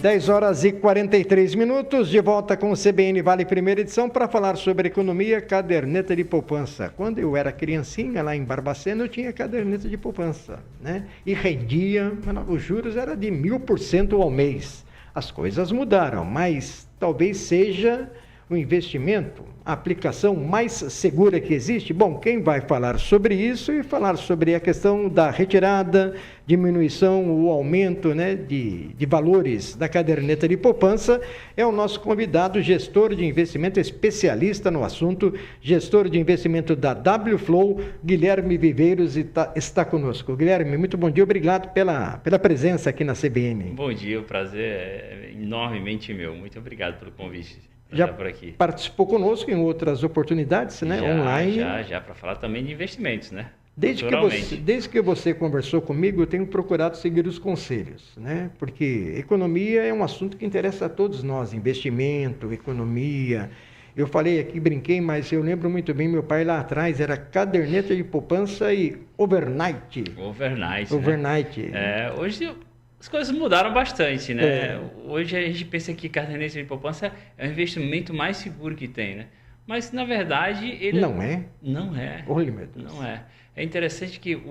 10 horas e 43 minutos, de volta com o CBN Vale Primeira Edição para falar sobre economia, caderneta de poupança. Quando eu era criancinha lá em Barbacena, eu tinha caderneta de poupança, né? E rendia, os juros eram de 1000% ao mês. As coisas mudaram, mas talvez seja o investimento, a aplicação mais segura que existe. Bom, quem vai falar sobre isso e falar sobre a questão da retirada, diminuição, o aumento, né, de valores da caderneta de poupança é o nosso convidado, gestor de investimento, especialista no assunto, gestor de investimento da WFlow, Guilherme Viveiros, está conosco. Guilherme, muito bom dia, obrigado pela presença aqui na CBN. Bom dia, o prazer é enormemente meu. Muito obrigado pelo convite. Já por aqui. Participou conosco em outras oportunidades, né? Online. Já, para falar também de investimentos, né? Desde que você conversou comigo, eu tenho procurado seguir os conselhos, né? Porque economia é um assunto que interessa a todos nós, investimento, economia. Eu falei aqui, brinquei, mas eu lembro muito bem, meu pai lá atrás era caderneta de poupança e overnight. Overnight. Né? Hoje as coisas mudaram bastante, né? Hoje a gente pensa que caderneta de poupança é o investimento mais seguro que tem, né? Mas, na verdade, ele... Não é? Não é. Olha, meu Deus. Não é. É interessante que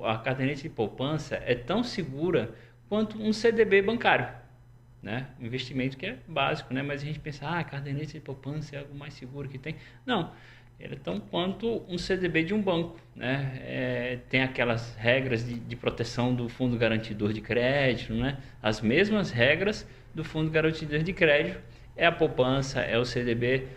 a caderneta de poupança é tão segura quanto um CDB bancário, né? Um investimento que é básico, né? Mas a gente pensa, caderneta de poupança é algo mais seguro que tem. Não. Ele é tão quanto um CDB de um banco, né? Tem aquelas regras de proteção do Fundo Garantidor de Crédito, né? As mesmas regras do Fundo Garantidor de Crédito é a poupança, é o CDB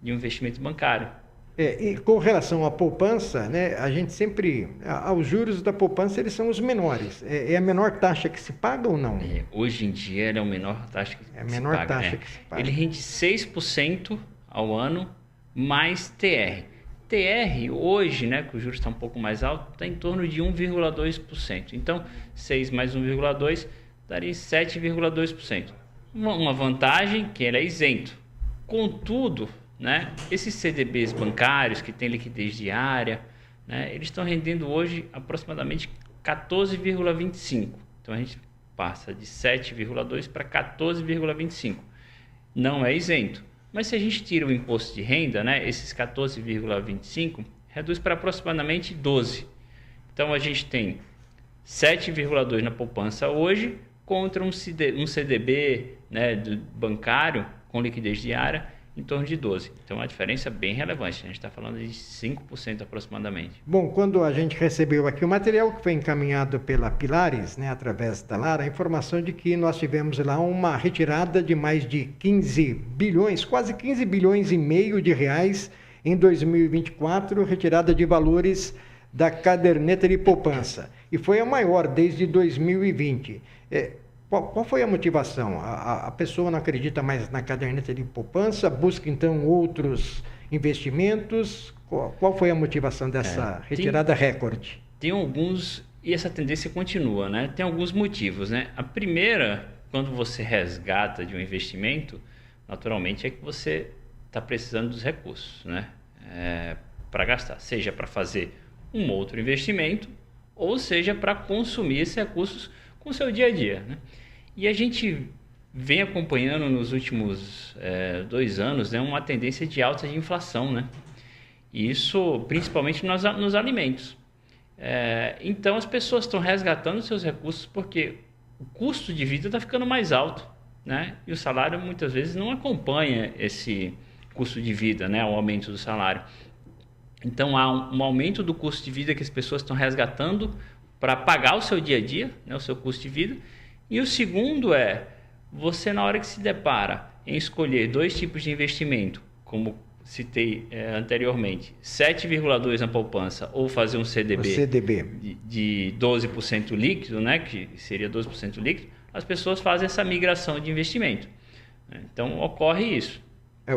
de um investimento bancário. E com relação à poupança, né? A gente sempre... Os juros da poupança, eles são os menores. É a menor taxa que se paga ou não? Hoje em dia, ele é a menor taxa que se paga. É a menor taxa que se paga. Ele rende 6% ao ano, mais TR. TR hoje, né, que o juros está um pouco mais alto, está em torno de 1,2%. Então, 6 mais 1,2 daria 7,2%. Uma vantagem que ele é isento. Contudo, né, esses CDBs bancários que têm liquidez diária, né, eles estão rendendo hoje aproximadamente 14,25%. Então, a gente passa de 7,2% para 14,25%. Não é isento. Mas se a gente tira o imposto de renda, né, esses 14,25 reduz para aproximadamente 12. Então a gente tem 7,2 na poupança hoje contra um CDB, né, bancário com liquidez diária em torno de 12. Então a diferença é bem relevante. A gente está falando de 5% aproximadamente. Bom, quando a gente recebeu aqui o material que foi encaminhado pela Pilares, né, através da Lara, a informação de que nós tivemos lá uma retirada de mais de 15 bilhões, quase 15 bilhões e meio de reais em 2024, retirada de valores da caderneta de poupança. E foi a maior desde 2020. Qual foi a motivação? A pessoa não acredita mais na caderneta de poupança, busca então outros investimentos? Qual foi a motivação dessa retirada recorde? Tem alguns, e essa tendência continua, né? Tem alguns motivos, né? A primeira, quando você resgata de um investimento, naturalmente é que você está precisando dos recursos, né? Para gastar, seja para fazer um outro investimento, ou seja para consumir esses recursos com o seu dia a dia, né? E a gente vem acompanhando nos últimos 2 anos, né, uma tendência de alta de inflação, né? E isso principalmente nos alimentos. Então as pessoas estão resgatando seus recursos porque o custo de vida está ficando mais alto, né? E o salário muitas vezes não acompanha esse custo de vida, né? O aumento do salário. Então há um aumento do custo de vida que as pessoas estão resgatando para pagar o seu dia a dia, né, o seu custo de vida. E o segundo você na hora que se depara em escolher 2 tipos de investimento, como citei anteriormente, 7,2 na poupança ou fazer um CDB. De 12% líquido, né, que seria 12% líquido, as pessoas fazem essa migração de investimento. Então ocorre isso.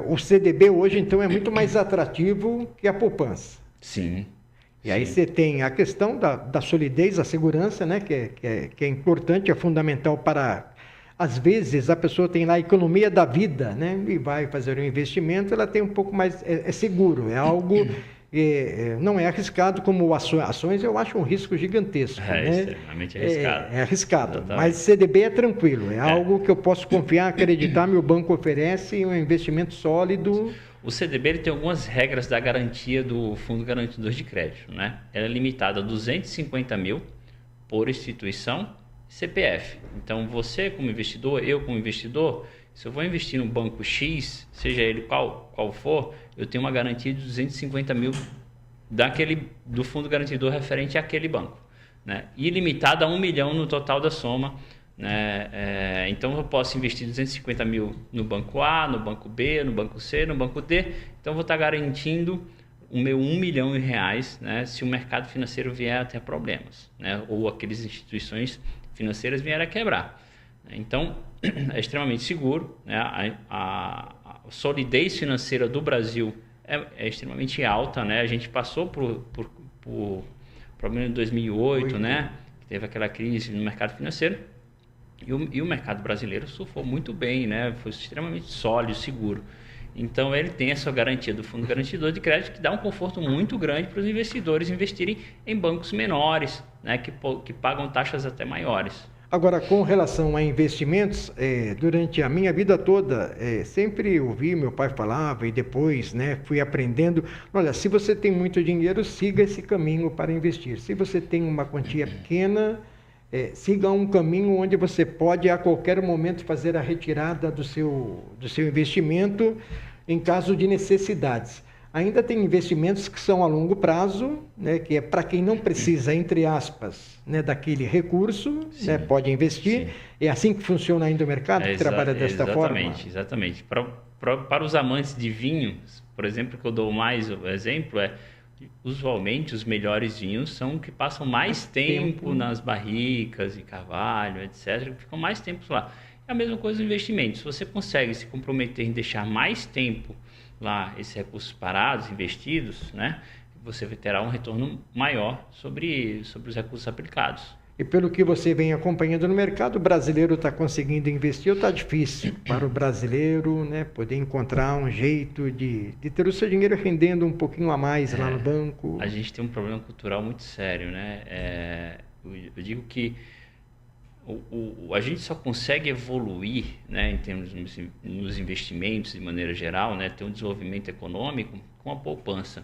O CDB hoje então é muito mais atrativo que a poupança. Sim. E aí você tem a questão da solidez, a segurança, né, que é importante, é fundamental para... Às vezes a pessoa tem lá a economia da vida, né, e vai fazer um investimento, ela tem um pouco mais... É seguro, é algo não é arriscado como ações, eu acho um risco gigantesco. Né? Extremamente arriscado. É arriscado, Exatamente. mas CDB é tranquilo, é algo que eu posso confiar, acreditar, meu banco oferece um investimento sólido. O CDB ele tem algumas regras da garantia do Fundo Garantidor de Crédito, né? Ela é limitada a 250 mil por instituição CPF. Então, você como investidor, eu como investidor, se eu vou investir no banco X, seja ele qual for, eu tenho uma garantia de 250 mil do fundo garantidor referente àquele banco, né? E limitada a 1 milhão no total da soma, né? Então, eu posso investir 250 mil no banco A, no banco B, no banco C, no banco D. Então, eu vou estar garantindo o meu 1 milhão de reais, né? Se o mercado financeiro vier a ter problemas, né? Ou aquelas instituições financeiras vierem a quebrar. Então, é extremamente seguro, né? A solidez financeira do Brasil é extremamente alta, né? A gente passou por problema em 2008, né? Que teve aquela crise no mercado financeiro e o mercado brasileiro surfou muito bem, né? Foi extremamente sólido, seguro. Então, ele tem essa garantia do Fundo Garantidor de Crédito que dá um conforto muito grande para os investidores investirem em bancos menores, né? Que pagam taxas até maiores. Agora, com relação a investimentos, durante a minha vida toda, sempre ouvi, meu pai falava e depois, né, fui aprendendo, olha, se você tem muito dinheiro, siga esse caminho para investir. Se você tem uma quantia pequena, siga um caminho onde você pode a qualquer momento fazer a retirada do seu investimento em caso de necessidades. Ainda tem investimentos que são a longo prazo, né, que é para quem não precisa, entre aspas, né, daquele recurso, né, pode investir. Sim. É assim que funciona ainda o mercado, que trabalha desta forma? Exatamente. Para os amantes de vinho, por exemplo, que eu dou mais o exemplo, usualmente os melhores vinhos são que passam mais tempo nas barricas e carvalho, etc., que ficam mais tempo lá. É a mesma coisa no investimento. Se você consegue se comprometer em deixar mais tempo lá esses recursos parados, investidos, né, você terá um retorno maior sobre os recursos aplicados. E pelo que você vem acompanhando no mercado, o brasileiro está conseguindo investir ou está difícil para o brasileiro, né, poder encontrar um jeito de ter o seu dinheiro rendendo um pouquinho a mais lá no banco? A gente tem um problema cultural muito sério, né? Eu digo que a gente só consegue evoluir, né, em termos nos investimentos de maneira geral, né, ter um desenvolvimento econômico com a poupança.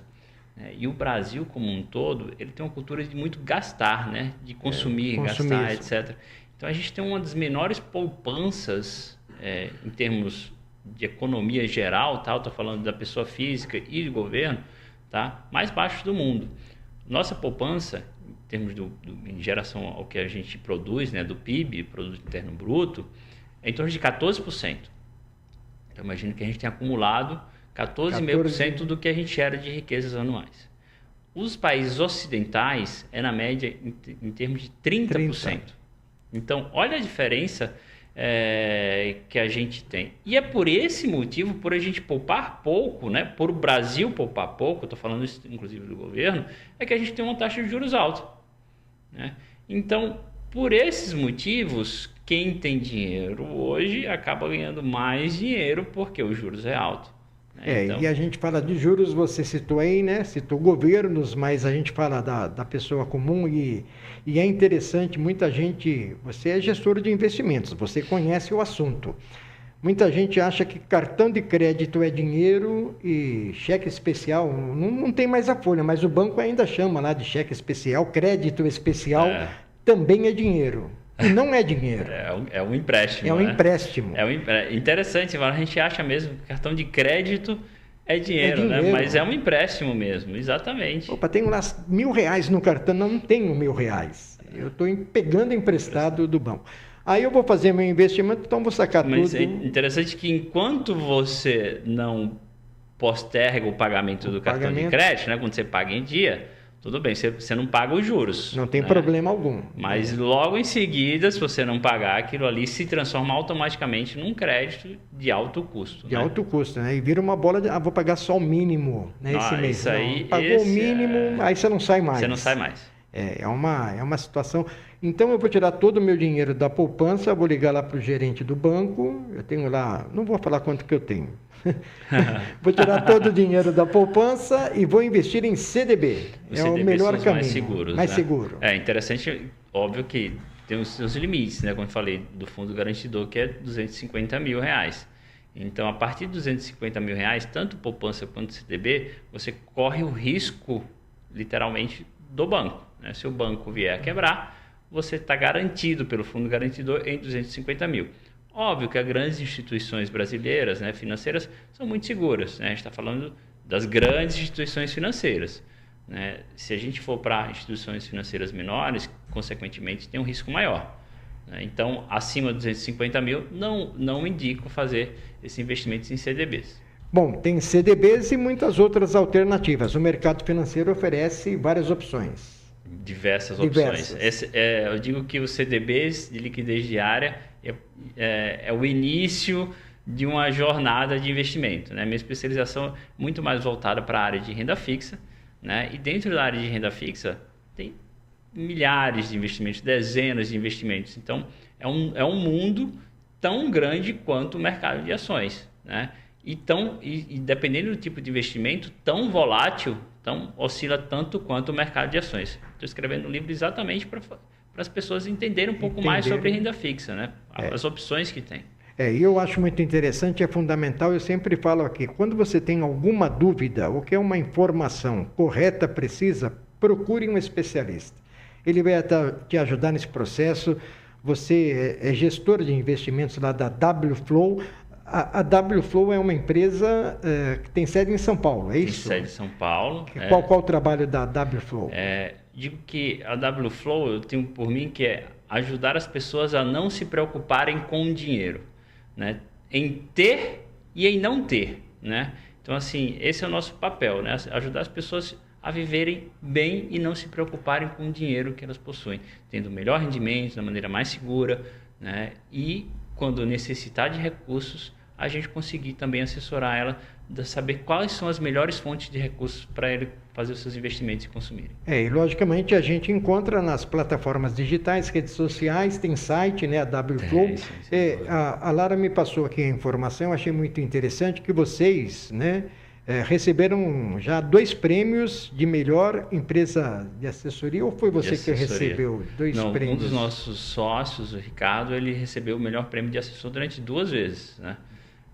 E o Brasil como um todo, ele tem uma cultura de muito gastar, né, de consumir, gastar, etc. Então a gente tem uma das menores poupanças em termos de economia geral, tá? Estou falando da pessoa física e do governo, tá? Mais baixos do mundo. Nossa poupança, em termos em geração ao que a gente produz, né, do PIB, Produto Interno Bruto, é em torno de 14%. Então, imagina que a gente tem acumulado 14,5% do que a gente gera de riquezas anuais. Os países ocidentais é na média em termos de 30%. Então, olha a diferença que a gente tem. E é por esse motivo, por a gente poupar pouco, né, por o Brasil poupar pouco, estou falando isso inclusive do governo, é que a gente tem uma taxa de juros alta, né? Então, por esses motivos, quem tem dinheiro hoje acaba ganhando mais dinheiro porque os juros é alto. Então... E a gente fala de juros, você citou aí, né? Citou governos, mas a gente fala da pessoa comum e é interessante, muita gente, você é gestor de investimentos, você conhece o assunto. Muita gente acha que cartão de crédito é dinheiro e cheque especial, não tem mais a folha, mas o banco ainda chama lá de cheque especial, crédito especial, também é dinheiro. E não é dinheiro. É um empréstimo. É um empréstimo. Interessante, a gente acha mesmo que cartão de crédito é dinheiro, né? Mas é um empréstimo mesmo, exatamente. Opa, tenho lá R$1.000 no cartão. Não tenho R$1.000. Eu estou pegando emprestado do banco. Aí eu vou fazer meu investimento, então vou sacar tudo. Mas é interessante que enquanto você não posterga o pagamento do cartão de crédito, né? Quando você paga em dia... Tudo bem, você não paga os juros. Não tem problema algum. Mas logo em seguida, se você não pagar, aquilo ali se transforma automaticamente num crédito de alto custo. De alto custo, né? E vira uma bola de, vou pagar só o mínimo, né, esse mês. Isso aí, pagou o mínimo, aí você não sai mais. Você não sai mais. É uma situação... Então eu vou tirar todo o meu dinheiro da poupança, vou ligar lá para o gerente do banco, eu tenho lá, não vou falar quanto que eu tenho. Vou tirar todo o dinheiro da poupança e vou investir em CDB. Os é o CDBs melhor são os caminho. mais seguros. Mais né? seguro. É interessante, óbvio que tem os seus limites, né? Como eu falei, do fundo garantidor, que é R$250 mil. Então, a partir de R$250 mil, tanto poupança quanto CDB, você corre o risco, literalmente, do banco. Né? Se o banco vier a quebrar, você está garantido pelo fundo garantidor em 250 mil. Óbvio que as grandes instituições brasileiras, né, financeiras, são muito seguras. Né? A gente está falando das grandes instituições financeiras. Né? Se a gente for para instituições financeiras menores, consequentemente, tem um risco maior. Né? Então, acima de 250 mil, não indico fazer esses investimentos em CDBs. Bom, tem CDBs e muitas outras alternativas. O mercado financeiro oferece várias opções. Diversas opções. Eu digo que os CDBs de liquidez diária é o início de uma jornada de investimento. Né? Minha especialização é muito mais voltada para a área de renda fixa. Né? E dentro da área de renda fixa tem milhares de investimentos, dezenas de investimentos. Então, é um mundo tão grande quanto o mercado de ações. Né? E dependendo do tipo de investimento, tão volátil, oscila tanto quanto o mercado de ações. Estou escrevendo um livro exatamente para as pessoas entenderem um pouco mais sobre renda fixa, né? As opções que tem. E eu acho muito interessante, é fundamental, eu sempre falo aqui, quando você tem alguma dúvida ou quer uma informação correta, precisa, procure um especialista. Ele vai te ajudar nesse processo. Você é gestor de investimentos lá da WFlow. A WFlow é uma empresa que tem sede em São Paulo, é isso? Tem sede em São Paulo. Qual o trabalho da WFlow? Digo que a WFlow, eu tenho por mim que é ajudar as pessoas a não se preocuparem com o dinheiro, né? Em ter e em não ter, né? Então, assim, esse é o nosso papel, né? Ajudar as pessoas a viverem bem e não se preocuparem com o dinheiro que elas possuem, tendo o melhor rendimento, da maneira mais segura, né? E quando necessitar de recursos, a gente conseguir também assessorar ela, de saber quais são as melhores fontes de recursos para ele fazer os seus investimentos e consumirem. E logicamente a gente encontra nas plataformas digitais, redes sociais, tem site, né, a WFlow. A Lara me passou aqui a informação, eu achei muito interessante que vocês, né, receberam já 2 prêmios de melhor empresa de assessoria, ou foi você que recebeu 2 prêmios? Um dos nossos sócios, o Ricardo, ele recebeu o melhor prêmio de assessor durante 2 vezes, né?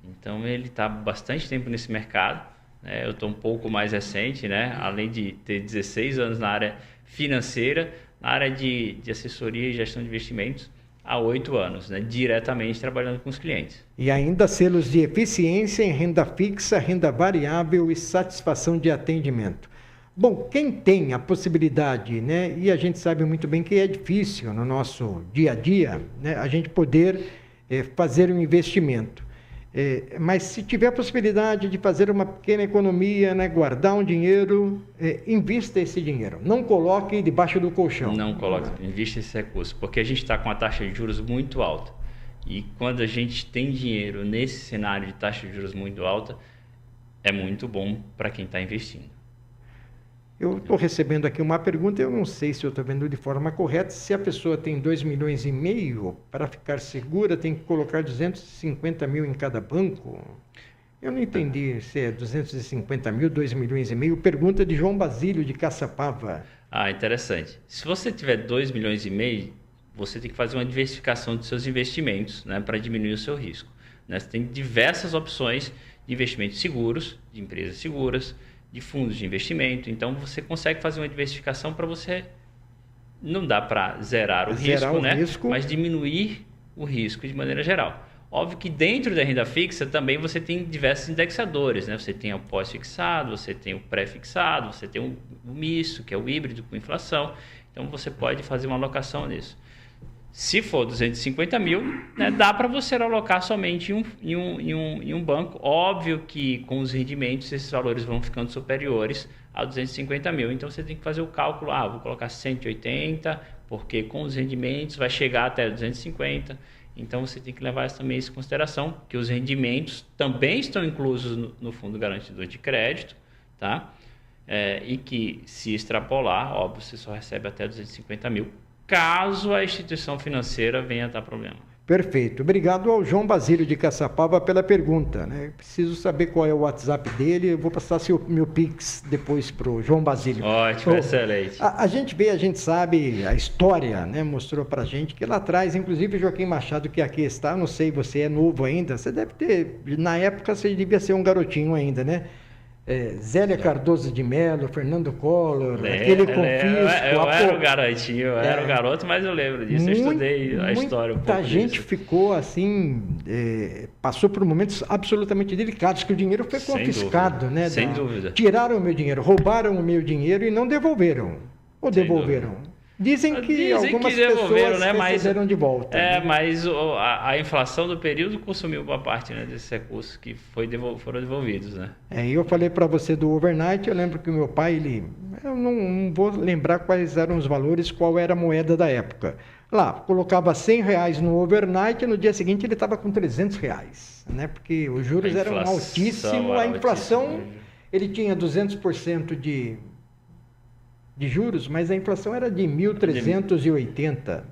Então ele está bastante tempo nesse mercado, né? Eu estou um pouco mais recente, né? Além de ter 16 anos na área financeira, na área de assessoria e gestão de investimentos, há 8 anos, né? Diretamente trabalhando com os clientes. E ainda selos de eficiência em renda fixa, renda variável e satisfação de atendimento. Bom, quem tem a possibilidade, né? E a gente sabe muito bem que é difícil no nosso dia a dia, né? A gente poder fazer um investimento. Mas se tiver a possibilidade de fazer uma pequena economia, né, guardar um dinheiro, invista esse dinheiro. Não coloque debaixo do colchão. Não coloque, invista esse recurso, porque a gente está com a taxa de juros muito alta. E quando a gente tem dinheiro nesse cenário de taxa de juros muito alta, é muito bom para quem está investindo. Eu estou recebendo aqui uma pergunta, eu não sei se eu estou vendo de forma correta, se a pessoa tem 2,5 milhões, para ficar segura tem que colocar 250 mil em cada banco? Eu não entendi se é 250 mil, 2,5 milhões. Pergunta de João Basílio, de Caçapava. Interessante. Se você tiver 2,5 milhões, você tem que fazer uma diversificação dos seus investimentos, né, para diminuir o seu risco. Né? Você tem diversas opções de investimentos seguros, de empresas seguras, de fundos de investimento. Então, você consegue fazer uma diversificação para você... Não dá para zerar o risco, né? Mas diminuir o risco de maneira geral. Óbvio que dentro da renda fixa também você tem diversos indexadores, né? Você tem o pós-fixado, você tem o pré-fixado, você tem o misto, que é o híbrido com inflação. Então, você pode fazer uma alocação nisso. Se for 250 mil, né, dá para você alocar somente em um banco. Óbvio que com os rendimentos esses valores vão ficando superiores a 250 mil. Então você tem que fazer o cálculo, vou colocar 180, porque com os rendimentos vai chegar até 250. Então você tem que levar também isso em consideração, que os rendimentos também estão inclusos no fundo garantidor de crédito, tá? E que se extrapolar, óbvio, você só recebe até 250 mil caso a instituição financeira venha a dar problema. Perfeito. Obrigado ao João Basílio de Caçapava pela pergunta, né? Preciso saber qual é o WhatsApp dele. Eu vou passar meu Pix depois para o João Basílio. Ótimo, excelente. A gente sabe, a história, né, mostrou para a gente que lá atrás, inclusive Joaquim Machado, que aqui está, não sei, você é novo ainda, você deve ter, na época você devia ser um garotinho ainda, né? Zélia Cardoso de Mello, Fernando Collor, aquele confisco. Eu era o garotinho, eu era o garoto, mas eu lembro disso, eu estudei a história um pouco. Muita gente ficou assim, passou por momentos absolutamente delicados, que o dinheiro foi confiscado, né? Sem dúvida. Tiraram o meu dinheiro, roubaram o meu dinheiro e não devolveram. Ou devolveram? Dizem que algumas pessoas receberam de volta. Mas a inflação do período consumiu boa parte, né, desses recursos que foram devolvidos, né? Eu falei para você do overnight, eu lembro que o meu pai, eu não vou lembrar quais eram os valores, qual era a moeda da época. Lá, colocava R$100 no overnight e no dia seguinte ele estava com R$300, né? Porque os juros eram altíssimos, a inflação, ele tinha 200% de juros, mas a inflação era de 1.380,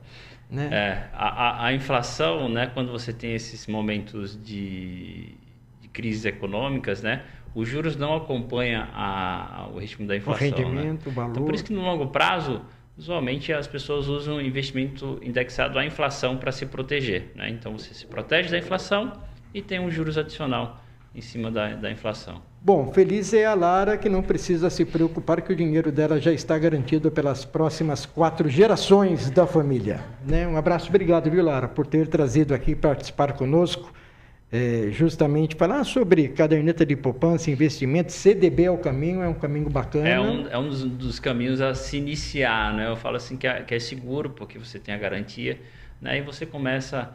né? A inflação, né, quando você tem esses momentos de crises econômicas, né, os juros não acompanham o ritmo da inflação. O rendimento, né? O valor. Então, por isso que no longo prazo, usualmente as pessoas usam investimento indexado à inflação para se proteger, né? Então você se protege da inflação e tem um juros adicional em cima da inflação. Bom, feliz é a Lara, que não precisa se preocupar que o dinheiro dela já está garantido pelas próximas 4 gerações da família, né? Um abraço, obrigado, viu, Lara, por ter trazido aqui participar conosco, justamente falar sobre caderneta de poupança, investimento. CDB é o caminho, é um caminho bacana. É um dos caminhos a se iniciar, né? Eu falo assim que é seguro, porque você tem a garantia, né? E você começa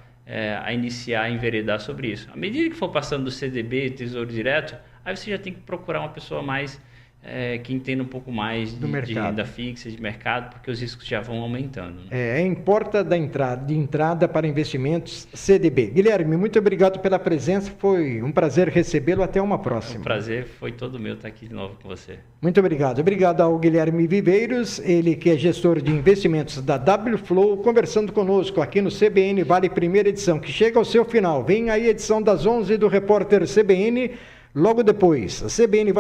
a iniciar, a enveredar sobre isso. À medida que for passando do CDB, Tesouro Direto, aí você já tem que procurar uma pessoa mais que entenda um pouco mais de renda fixa, de mercado, porque os riscos já vão aumentando. Né? Importa de entrada para investimentos CDB. Guilherme, muito obrigado pela presença, foi um prazer recebê-lo, até uma próxima. O prazer foi todo meu estar aqui de novo com você. Muito obrigado. Obrigado ao Guilherme Viveiros, ele que é gestor de investimentos da WFlow, conversando conosco aqui no CBN Vale Primeira Edição, que chega ao seu final. Vem aí a edição das 11 do Repórter CBN, logo depois. A CBN Vale